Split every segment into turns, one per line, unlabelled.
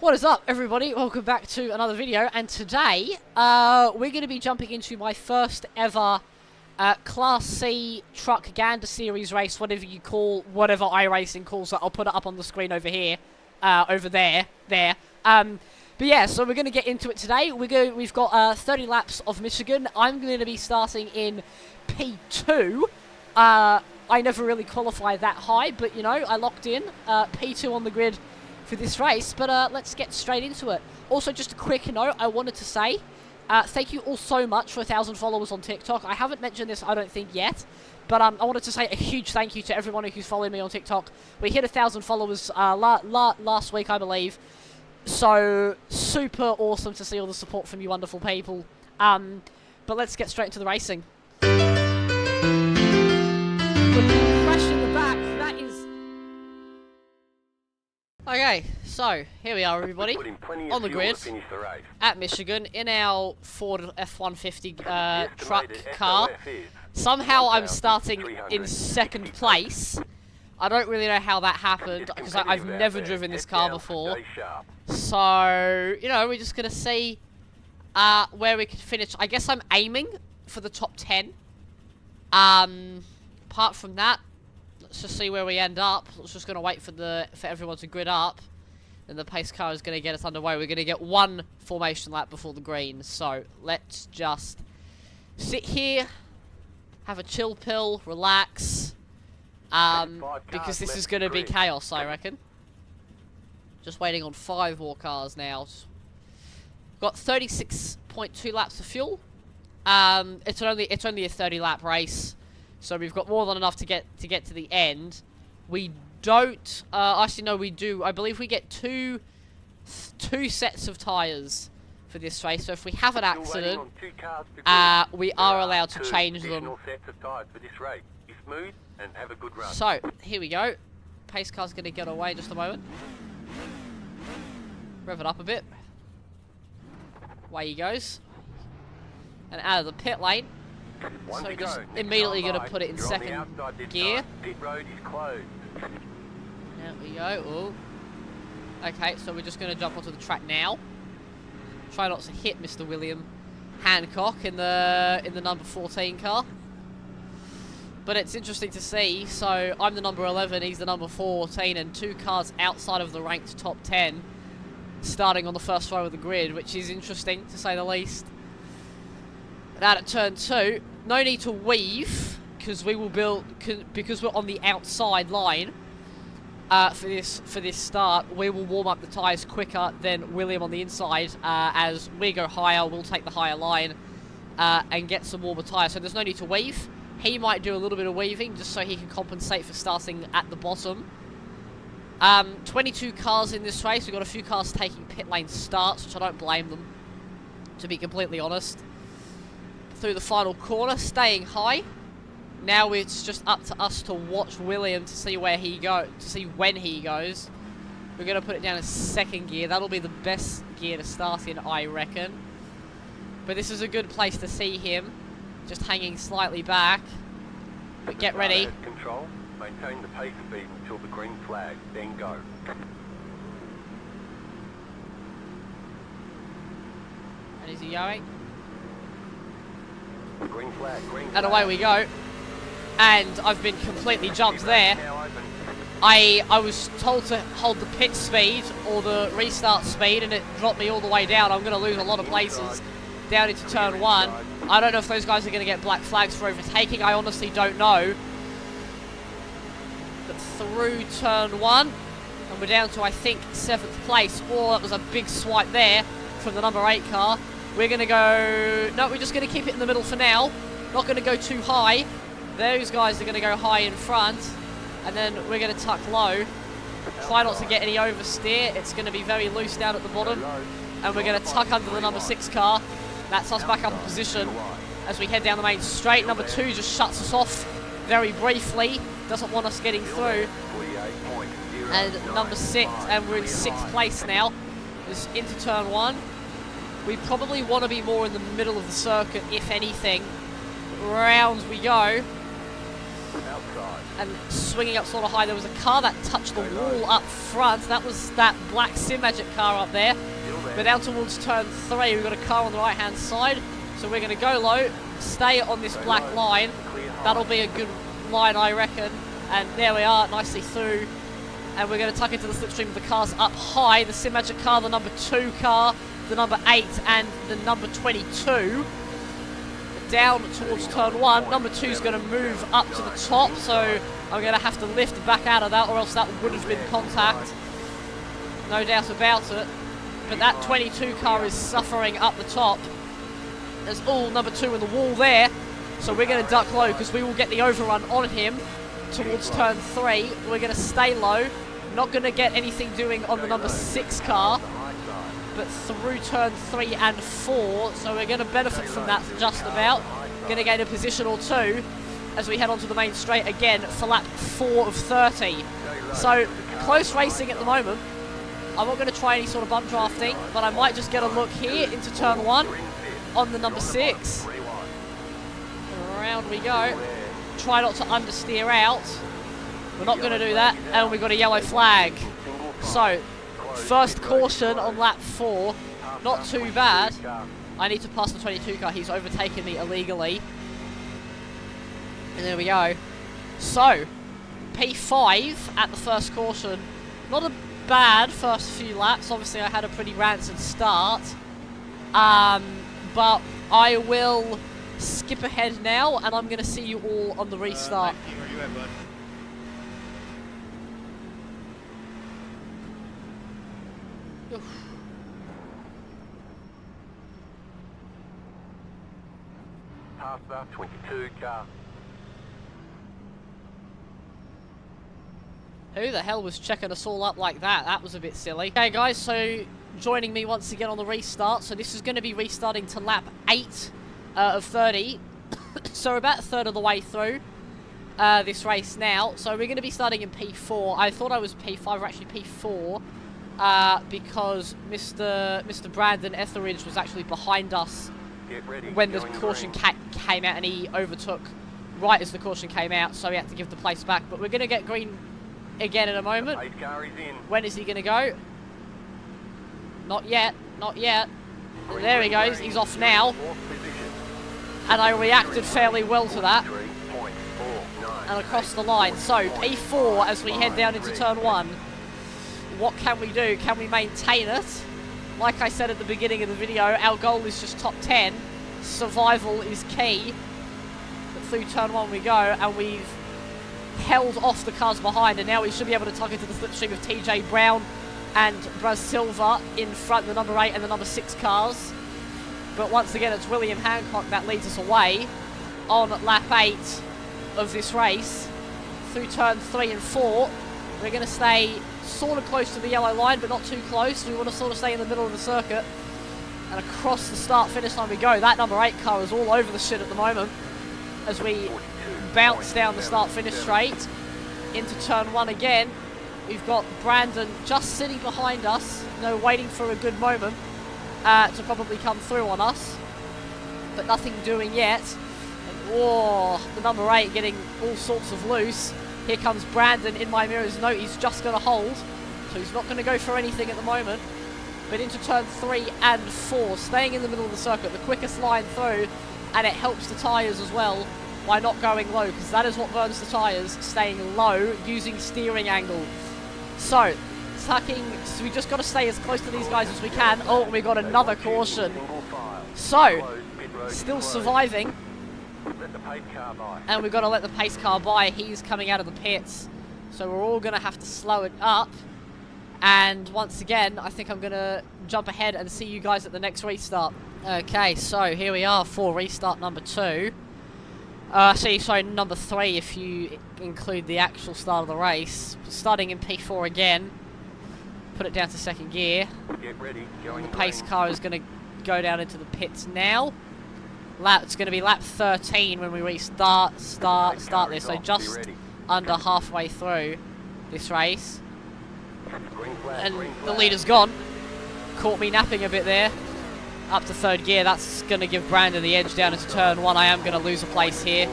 What is up, everybody? Welcome back to another video, and today we're going to be jumping into my first ever Class C Truck Gander Series race, whatever you call, whatever iRacing calls it. I'll put it up on the screen over here, over there. But yeah, so we're going to get into it today. We've got 30 laps of Michigan. I'm going to be starting in P2. I never really qualified that high, but you know, I locked in P2 on the grid for this race, but let's get straight into it. Also, just a quick note, I wanted to say thank you all so much for 1,000 followers on TikTok. I haven't mentioned this, I don't think, yet, but I wanted to say a huge thank you to everyone who's following me on TikTok. We hit 1,000 followers last week, I believe, so super awesome to see all the support from you wonderful people. But let's get straight into the racing. Crash in the back, that is... Okay, so here we are, everybody, on the grid at Michigan in our Ford F-150 truck car. Somehow I'm starting in second place. I don't really know how that happened because I've never driven this car before. So, you know, we're just going to see where we can finish. I guess I'm aiming for the top 10. Apart from that, let's just see where we end up. Let's just going to wait for everyone to grid up. And the pace car is going to get us underway. We're going to get one formation lap before the green. So let's just sit here, have a chill pill, relax. Because this is going to be chaos, I reckon. Just waiting on 5 more cars now. Got 36.2 laps of fuel. It's only a 30 lap race. So we've got more than enough to get to the end. We don't... actually, no, we do. I believe we get two sets of tyres for this race. So if we have an accident, we are allowed to change them. So, here we go. Pace car's going to get away just a moment. Rev it up a bit. Away he goes. And out of the pit lane. So we're just immediately going to put it in second gear. There we go. Ooh. Okay, so we're just going to jump onto the track now. Try not to hit Mr. William Hancock in the number 14 car. But it's interesting to see. So I'm the number 11, he's the number 14, and 2 cars outside of the ranked top 10 starting on the first row of the grid, which is interesting to say the least. Out at turn 2, no need to weave because we will build because we're on the outside line for this start. We will warm up the tyres quicker than William on the inside. As we go higher, we'll take the higher line and get some warmer tyres. So there's no need to weave. He might do a little bit of weaving just so he can compensate for starting at the bottom. 22 cars in this race. We've got a few cars taking pit lane starts, which I don't blame them, to be completely honest. Through the final corner, staying high. Now it's just up to us to watch William to see where he goes, to see when he goes. We're going to put it down in second gear. That'll be the best gear to start in, I reckon. But this is a good place to see him, just hanging slightly back. But get ready.
Control. Maintain the pace speed until the green flag, then go.
And is he going?
Green flag,
and away we go. And I've been completely jumped there. I was told to hold the pit speed or the restart speed, and it dropped me all the way down. I'm going to lose a lot of places down into turn 1. I don't know if those guys are going to get black flags for overtaking. I honestly don't know. But through turn 1, and we're down to, I think, 7th place. Oh, that was a big swipe there from the number 8 car. We're going to go... No, we're just going to keep it in the middle for now. Not going to go too high. Those guys are going to go high in front. And then we're going to tuck low. Try not to get any oversteer. It's going to be very loose down at the bottom. And we're going to tuck under the number 6 car. That's us back up in position as we head down the main straight. Number 2 just shuts us off very briefly. Doesn't want us getting through. And number 6, and we're in 6th place now. Just into turn 1. We probably want to be more in the middle of the circuit, if anything. Rounds we go.
Outside.
and swinging up sort of high. There was a car that touched the wall up front. That was that black Sim Magic car up there. We're down towards turn 3. We've got a car on the right hand side. So we're going to go low, stay on this black line. That'll be a good line, I reckon. And there we are, nicely through. And we're going to tuck into the slipstream of the cars up high. The Sim Magic car, the number 2 car, the number 8 and the number 22. Down towards turn 1. Number 2 is going to move up to the top, so I'm going to have to lift back out of that, or else that would have been contact. No doubt about it. But that 22 car is suffering up the top. There's all number 2 in the wall there, so we're going to duck low because we will get the overrun on him towards turn 3. We're going to stay low. Not going to get anything doing on the number 6 car, but through turn 3 and 4, so we're going to benefit from that just about. Going to gain a position or 2 as we head onto the main straight again for lap 4 of 30. So close racing at the moment. I'm not going to try any sort of bump drafting, but I might just get a look here into turn 1 on the number 6. Around we go. Try not to understeer out. We're not going to do that, and we've got a yellow flag. So first caution on lap 4, not too bad. I need to pass the 22 car, he's overtaken me illegally. And there we go. So, P5 at the first caution. Not a bad first few laps, obviously I had a pretty rancid start. But I will skip ahead now, and I'm going to see you all on the restart.
Where you at, bud?
Past the 22 car.
Who the hell was checking us all up like that? That was a bit silly. Okay guys, so joining me once again on the restart. So this is going to be restarting to lap 8 of 30. So we're about a third of the way through this race now. So we're going to be starting in P4. I thought I was P5, we're actually P4. Because Mr. Brandon Etheridge was actually behind us when the caution came out, and he overtook right as the caution came out, so he had to give the place back. But we're going to get green again in a moment. When is he going to go? Not yet, not yet. There he goes, he's off now. And I reacted fairly well to that. And across the line. So P4 as we head down into turn 1. What can we do? Can we maintain it? Like I said at the beginning of the video, our goal is just top 10. Survival is key. But through turn 1 we go, and we've held off the cars behind, and now we should be able to tuck into the slipstream of TJ Brown and Braz Silva in front, the number 8 and the number 6 cars. But once again, it's William Hancock that leads us away on lap 8 of this race. Through turn 3 and 4, we're going to stay sort of close to the yellow line, but not too close. We want to sort of stay in the middle of the circuit. And across the start-finish line we go. That number 8 car is all over the shit at the moment as we bounce down the start-finish straight into turn 1 again. We've got Brandon just sitting behind us, waiting for a good moment to probably come through on us, but nothing doing yet. And whoa, the number 8 getting all sorts of loose. Here comes Brandon in my mirrors. No, he's just going to hold, so he's not going to go for anything at the moment. But into turn 3 and 4, staying in the middle of the circuit, the quickest line through, and it helps the tyres as well by not going low, because that is what burns the tyres, staying low using steering angle. So, tucking, so we just got to stay as close to these guys as we can. Oh, we got another caution. So, still surviving. And we've got to let the pace car by. He's coming out of the pits. So we're all going to have to slow it up. And once again, I think I'm going to jump ahead and see you guys at the next restart. Okay, so here we are for restart number 2. Sorry, number 3 if you include the actual start of the race. Starting in P4 again. Put it down to second gear.
Get ready,
The pace car is going to go down into the pits now. It's going to be lap 13 when we restart this, so just under halfway through this race. And the leader's gone. Caught me napping a bit there. Up to third gear, that's going to give Brandon the edge down into turn 1. I am going to lose a place here.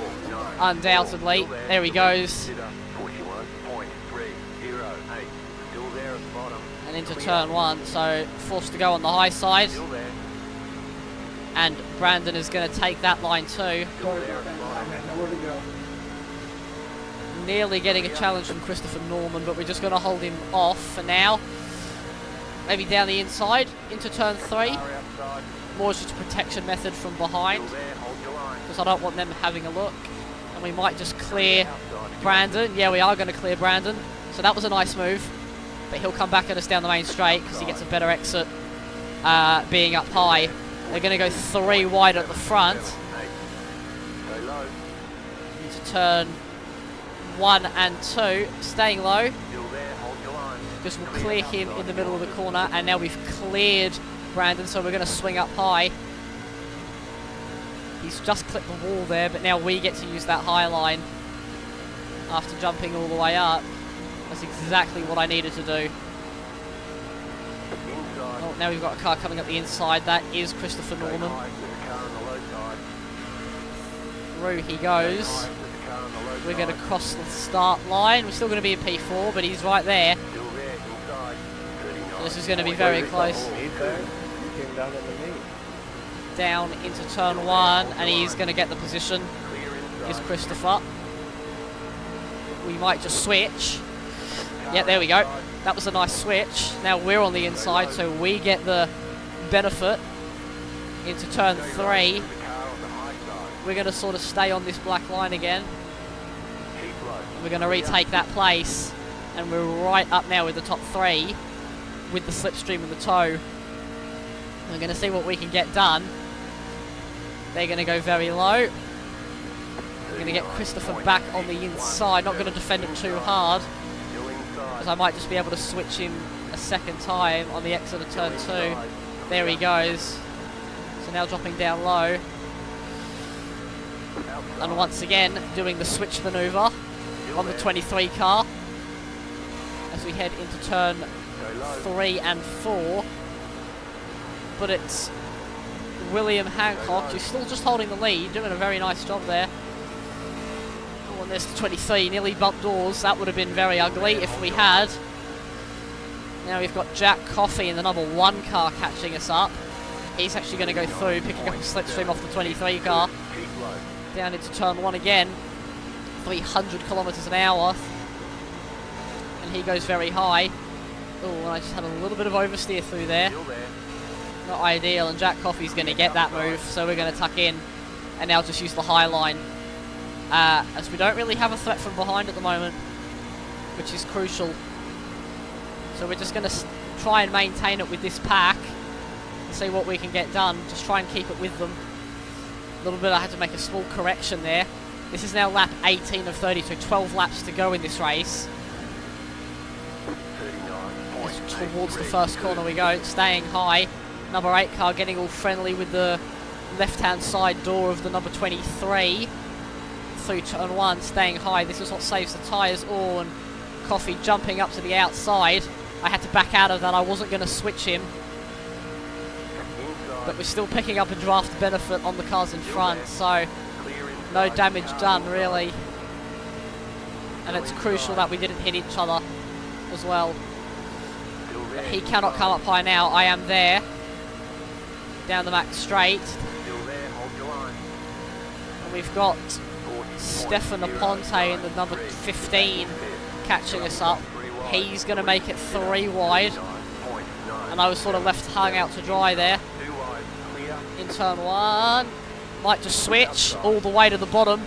undoubtedly. There he goes.
41.308. Still there at the bottom.
And into turn 1, so forced to go on the high side.
Still there.
And Brandon is going to take that line too. Nearly getting a challenge from Christopher Norman, but we're just going to hold him off for now. Maybe down the inside into turn 3. More just a protection method from behind, because I don't want them having a look. And we might just clear Brandon. Yeah, we are going to clear Brandon. So that was a nice move. But he'll come back at us down the main straight because he gets a better exit being up high. They're going to go 3 wide at the front. Into turn 1 and 2. Staying low. Just will clear him in the middle of the corner. And now we've cleared Brandon, so we're going to swing up high. He's just clipped the wall there, but now we get to use that high line after jumping all the way up. That's exactly what I needed to do. Oh, now we've got a car coming up the inside. That is Christopher Norman. Through he goes. We're going to cross the start line. We're still going to be in P4, but he's right there. So this is going to be very close. Down into turn 1, and he's going to get the position. Is Christopher. We might just switch. Yeah, there we go. That was a nice switch. Now we're on the inside, so we get the benefit into turn 3. We're going to sort of stay on this black line again. We're going to retake that place, and we're right up now with the top 3 with the slipstream and the tow. We're going to see what we can get done. They're going to go very low. We're going to get Christopher back on the inside. Not going to defend it too hard, because I might just be able to switch him a second time on the exit of turn 2. There he goes. So now dropping down low. And once again, doing the switch maneuver on the 23 car as we head into turn 3 and 4. But it's William Hancock who's still just holding the lead, doing a very nice job there. Oh, and there's the 23, nearly bumped doors. That would have been very ugly if we had. Now we've got Jack Coffey in the number 1 car catching us up. He's actually going to go through, picking up a slipstream off the 23 car. Down into turn 1 again. 300 kilometers an hour. And he goes very high. Oh, and I just had a little bit of oversteer through there. Not ideal, and Jack Coffey's going to get that move, so we're going to tuck in and now just use the high line. As we don't really have a threat from behind at the moment, which is crucial. So we're just going to try and maintain it with this pack and see what we can get done. Just try and keep it with them. A little bit, I had to make a small correction there. This is now lap 18 of 30, so 12 laps to go in this race. Towards the first corner we go, staying high. Number 8 car getting all friendly with the left-hand side door of the number 23. Through turn 1, staying high. This is what saves the tyres. Oh, and Coffey jumping up to the outside. I had to back out of that. I wasn't going to switch him. But we're still picking up a draft benefit on the cars in front, so no damage done, really. And it's crucial that we didn't hit each other as well. But he cannot come up high now. I am there. Down the back straight. And we've got Stefan Aponte in the number 15 catching us up. He's going to make it 3 wide. And I was sort of left hung out to dry there. In turn 1. Might just switch all the way to the bottom.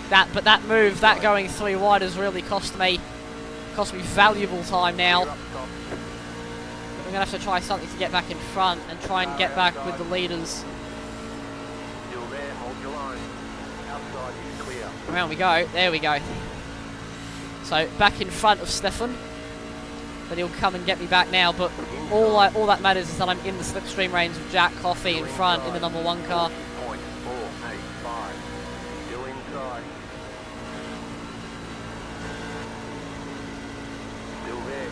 But that move, that going 3 wide has really cost me valuable time now. We're going to have to try something to get back in front and try and get back with the leaders. Around we go. There we go. So back in front of Stefan. But he'll come and get me back now. But all that matters is that I'm in the slipstream range of Jack Coffey in front in the number 1 car.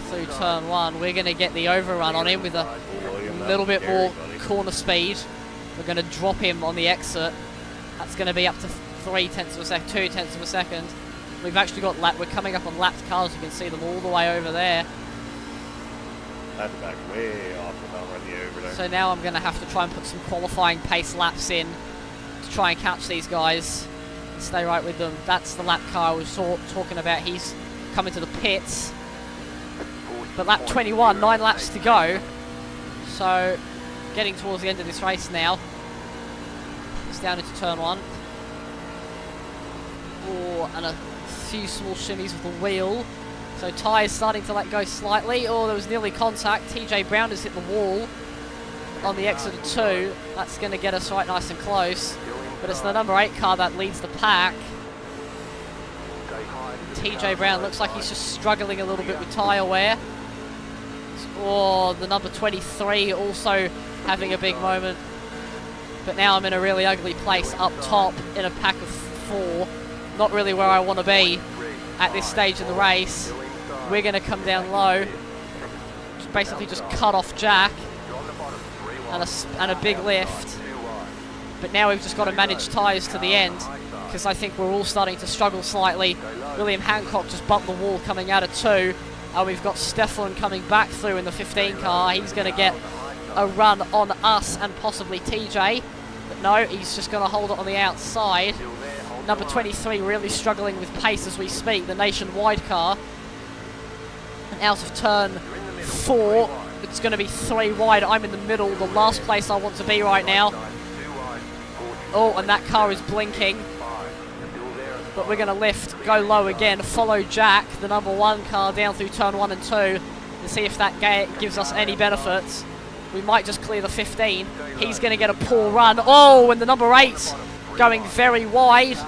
Through turn 1, we're going to get the overrun on him with a little bit more corner speed. We're going to drop him on the exit. That's going to be up to 3/10 of a second, 2/10 of a second. We've actually got we're coming up on lapped cars. You can see them all the way over there.
I had to back way off without running over there.
So now I'm going to have to try and put some qualifying pace laps in to try and catch these guys and stay right with them. That's the lap car I was talking about. He's coming to the pits. But lap 21, 9 laps to go. So getting towards the end of this race now. It's down into turn 1. Oh, and a few small shimmies with the wheel. So tyres starting to let go slightly. Oh, there was nearly contact. TJ Brown has hit the wall on the exit of 2. That's going to get us right nice and close. But it's the number 8 car that leads the pack. TJ Brown looks like he's just struggling a little bit with tyre wear. Oh, the number 23 also having a big moment. But now I'm in a really ugly place up top in a pack of 4. Not really where I want to be at this stage of the race. We're going to come down low. Basically just cut off Jack. And a big lift. But now we've just got to manage tyres to the end, because I think we're all starting to struggle slightly. William Hancock just bumped the wall coming out of 2. And we've got Stefan coming back through in the 15 car. He's going to get a run on us and possibly TJ. But no, he's just going to hold it on the outside. Number 23 really struggling with pace as we speak, the nationwide car. And out of turn 4, it's going to be 3 wide. I'm in the middle, the last place I want to be right now. Oh, and that car is blinking. But we're going to lift, go low again, follow Jack, the number 1 car, down through turn 1 and 2, and see if that gives us any benefits. We might just clear the 15. He's going to get a poor run. Oh, and the number 8 going very wide.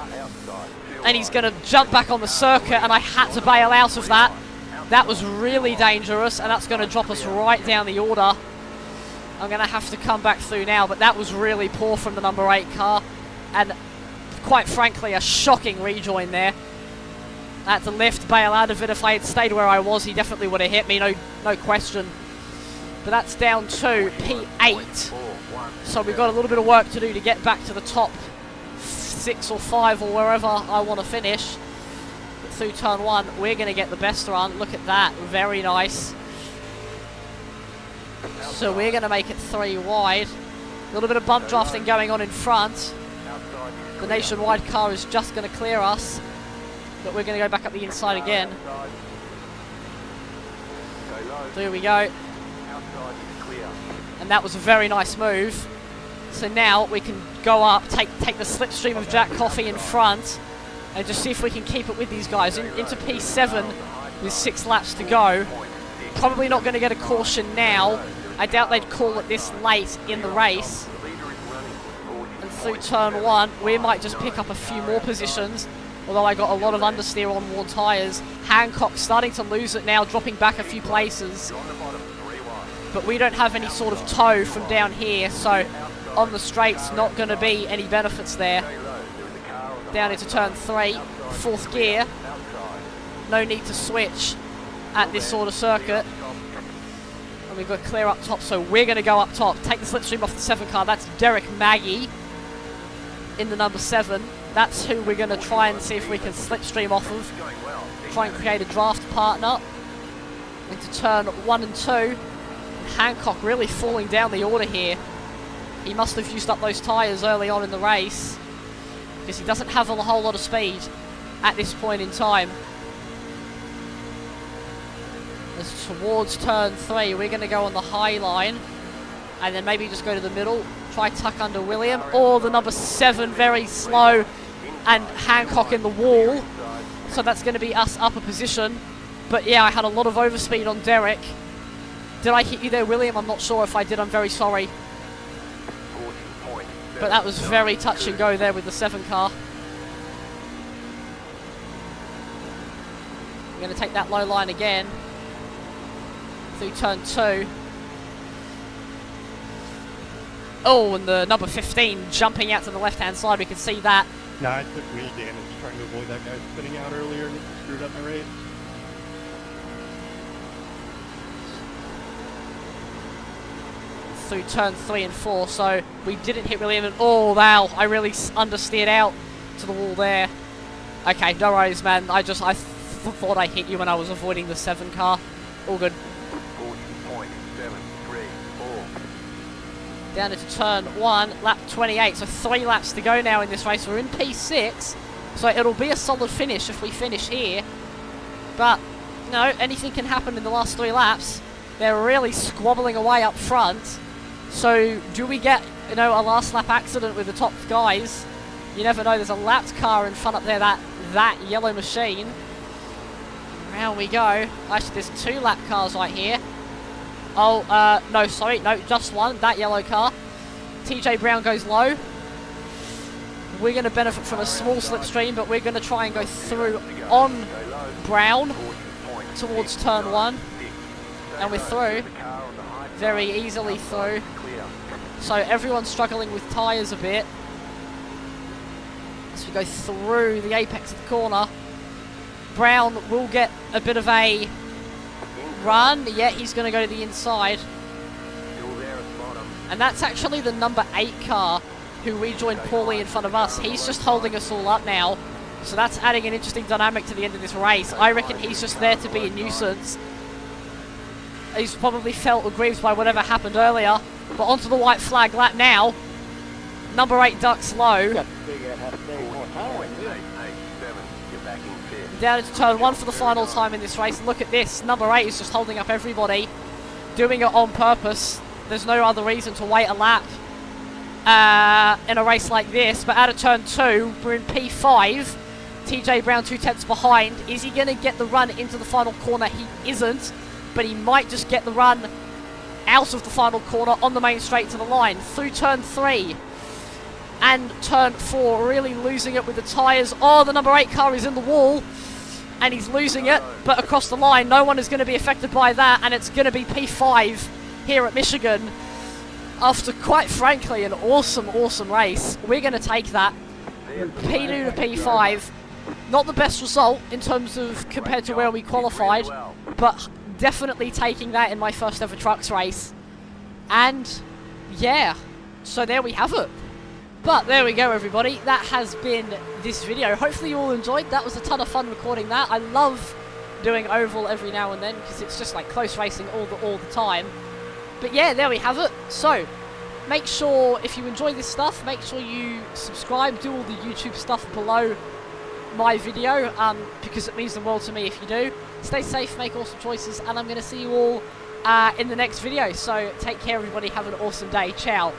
And he's going to jump back on the circuit, and I had to bail out of that. That was really dangerous, and that's going to drop us right down the order. I'm going to have to come back through now, but that was really poor from the number 8 car. And quite frankly, a shocking rejoin there. I had to lift, bail out of it. If I had stayed where I was, he definitely would have hit me, no question. But that's down to P8. So we've got a little bit of work to do to get back to the top 6 or 5 or wherever I want to finish. But through turn 1, we're going to get the best run. Look at that, very nice. So we're going to make it 3 wide. A little bit of bump drafting going on in front. The nationwide car is just going to clear us, but we're going to go back up the inside again. There we go. And that was a very nice move. So now we can go up, take the slipstream of Jack Coffey in front, and just see if we can keep it with these guys. Into P7 with 6 laps to go. Probably not going to get a caution now. I doubt they'd call it this late in the race. And through turn 1, we might just pick up a few more positions, although I got a lot of understeer on worn tyres. Hancock starting to lose it now, dropping back a few places. But we don't have any sort of tow from down here, so on the straights, not going to be any benefits there. Down into turn 3, 4th gear. No need to switch at this sort of circuit. And we've got clear up top, so we're going to go up top. Take the slipstream off the 7 car. That's Derek Maggie in the number 7. That's who we're going to try and see if we can slipstream off of. Try and create a draft partner. Into turn 1 and 2. Hancock really falling down the order here. He must have used up those tyres early on in the race, because he doesn't have a whole lot of speed at this point in time. As towards turn 3, we're going to go on the high line, and then maybe just go to the middle, try tuck under William, or the number 7 very slow, and Hancock in the wall. So that's going to be us up a position. But yeah, I had a lot of overspeed on Derek. Did I hit you there, William? I'm not sure if I did. I'm very sorry. But that was very touch and go there with the 7 car. We're going to take that low line again. Through turn 2. Oh, and the number 15 jumping out to the left-hand side. We can see that.
No, I took wheel damage trying to avoid that guy spinning out earlier and screwed up my race. Through turn 3 and 4, so we didn't hit William, and oh wow, I really understeered out
to the wall there. Okay, no worries, man. I thought I hit you when I was avoiding the 7 car. All good.
40.734.
Down into turn 1, lap 28. So 3 laps to go now in this race. We're in P6, so it'll be a solid finish if we finish here. But, you know, anything can happen in the last 3 laps. They're really squabbling away up front. So, do we get, you know, a last lap accident with the top guys? You never know. There's a lapped car in front up there, that yellow machine. Around we go. Actually, there's 2 lap cars right here. Oh, no, sorry. No, just 1. That yellow car. TJ Brown goes low. We're going to benefit from a small slipstream, but we're going to try and go through on Brown towards turn 1. And we're through. Very easily through. So everyone's struggling with tyres a bit. As we go through the apex of the corner. Brown will get a bit of a run. Yeah, he's going to go to the inside. And that's actually the number 8 car who rejoined poorly in front of us. He's just holding us all up now. So that's adding an interesting dynamic to the end of this race. I reckon he's just there to be a nuisance. He's probably felt aggrieved by whatever happened earlier. But onto the white flag lap now. Number 8 ducks low. Down into turn 1 for the final time in this race. Look at this. Number 8 is just holding up everybody. Doing it on purpose. There's no other reason to wait a lap in a race like this. But out of turn 2, we're in P5. TJ Brown 2 tenths behind. Is he going to get the run into the final corner? He isn't. But he might just get the run out of the final corner on the main straight to the line. Through turn 3 and turn 4, really losing it with the tyres. Oh, the number 8 car is in the wall and he's losing it, but across the line, no one is going to be affected by that, and it's going to be P5 here at Michigan. After, quite frankly, an awesome race, we're going to take that. P2 to P5. Not the best result in terms of compared to where we qualified, but definitely taking that in my first ever trucks race. And yeah, so there we have it. But there we go, everybody. That has been this video. Hopefully you all enjoyed. That was a ton of fun recording that. I love doing oval every now and then because it's just like close racing all the time. But yeah, there we have it. So make sure, if you enjoy this stuff, make sure you subscribe, do all the YouTube stuff below my video, because it means the world to me if you do. Stay safe, make awesome choices, and I'm going to see you all in the next video. So take care, everybody. Have an awesome day. Ciao.